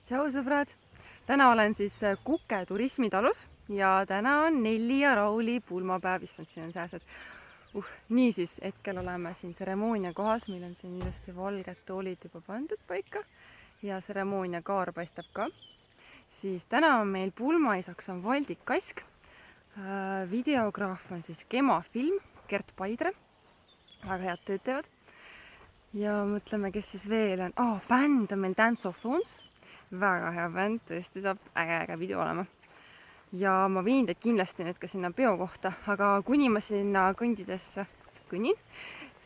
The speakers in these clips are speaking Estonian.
Tšau sõbrad! Täna olen siis Kuke turismitalus ja täna on Nelli ja Rauli pulmapäev, issand siin on sääsed. Niisiis, hetkel oleme siin tseremoonia kohas, meil on siin ilusti valged toolid juba pandud paika ja tseremoonia kaar paistab ka. Siis täna on meil pulmaisaks on Valdik Kask, videograaf on siis Kema Film, Gert Paidre, väga head tööd teevad. Ja mõtleme, kes siis veel on, bänd on meil Dance of Thrones. Väga hea bänd, tõesti saab äge video olema. Ja ma viin teid kindlasti nüüd ka sinna peo kohta, aga kuni ma sinna kõndides kõnnin,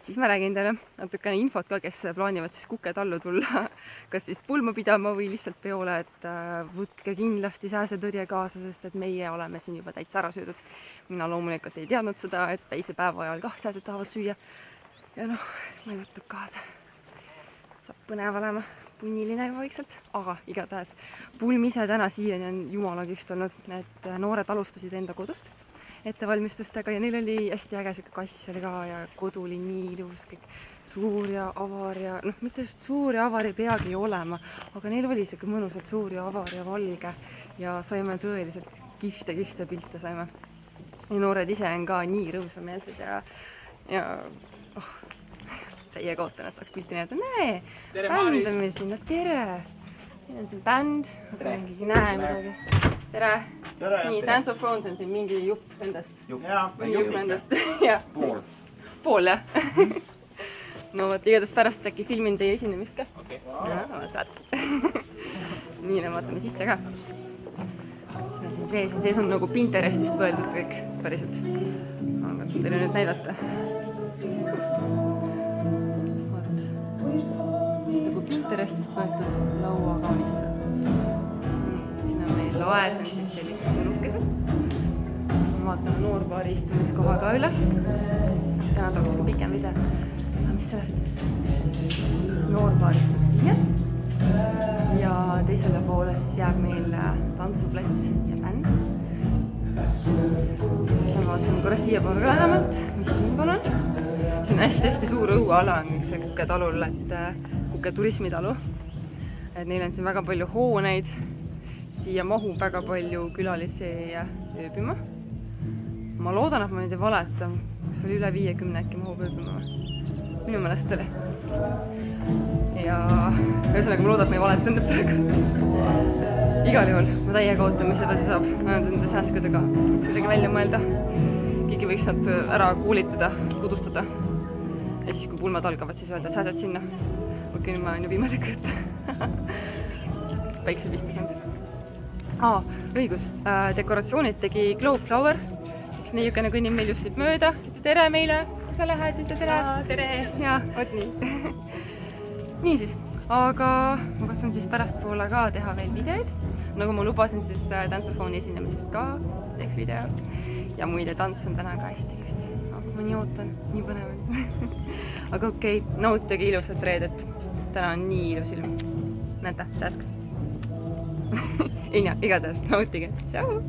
siis ma räägin teile natukene infot ka, kes plaanivad siis Kuke tallu tulla, kas siis pulma pidama või lihtsalt peole, et võtke kindlasti sääsetõrje kaasa, sest et meie oleme siin juba täitsa ära söödud. Mina loomulikult ei teadnud seda, et päisepäeva ajal kah sääsed tahavad süüa. Ja noh, ma ei võtnud kaasa. Saab põnev olema. Punniline vaikselt, aga igatahes pulm ise täna siiani on jumala kihvt olnud, et noored alustasid enda kodust ettevalmistustega ja neil oli hästi äge siuke kass oli ka ja kodu oli nii ilus, kõik suur ja avar ja mitte just suur ja avar ei peagi olema, aga neil oli siuke mõnusalt suur ja avar ja valge ja saime tõeliselt kihvte pilte saime. Ja noored ise on ka nii rõõmsameelsed ja täiega ootan, et saaks pilti näidata. Näe, bänd on meil siin, tere! Siin on siin bänd, aga mingi näe midagi. Tere! Nii, Dance of Thrones on siin mingi jupp endast. Jupp endast, jah. Pool, jah. No võt, igatahes pärast äkki filmin teie esinemist ka. Nii, vaatame sisse ka. Mis meil siin sees on nagu Pinterestist võeldud kõik päriselt. Ma katsun teile nüüd näidata. Nagu Pinterestist võetud lauakaunistused. Siin on meil laes on siis sellised tulukesed. Vaatame noorpaari istumiskoha ka üle. Täna tuleks ka pikem video. Aga mis sellest? Noorpaar istub siia. Ja teisele poole siis jääb meil tantsuplats ja bänd. Vaatame korra siia poole ka lähemalt, mis siin pool on. See on hästi suur õuala on see Kuke talul, et Kuke turismitalu. Et neil on siin väga palju hooneid, siia mahub väga palju külalisi ööbima. Ma loodan, et ma nüüd ei valeta, kus oli üle 50 äkki mahub ööbima. Minu meelest oli. Ja ühesõnaga ma loodan, et ma ei valetanud praegu. Igal juhul, ma täiega ootan, mis edasi saab. Ma olen enda sääskudega midagi välja mõelda. Keegi võiks nad ära kuulitada, kudustada. Ja siis, kui pulmad algavad, siis öelda sääsed sinna. Okei, nüüd ma olen ju viimane kõtt. Päikse pistas end. Õigus. Dekoratsioonid tegi Glowflower. Üks neiukene kõnnib meil just siit mööda. Ütle tere meile. Kus sa lähed? Ütle tere. Tere. Ja, võt nii. Niisiis. Aga ma katsun siis pärastpoole ka teha veel videoid. Nagu ma lubasin, siis Dance of Thrones'i esinemisest ka teeks video. Ja muide tants on täna ka hästi kihvt. Ma nii ootan, nii põnev on. Aga okei, nautige ilusat reedet. Täna on nii ilus ilm. Näete, sääsk. Ei näe, igatahes nautige. Tšau!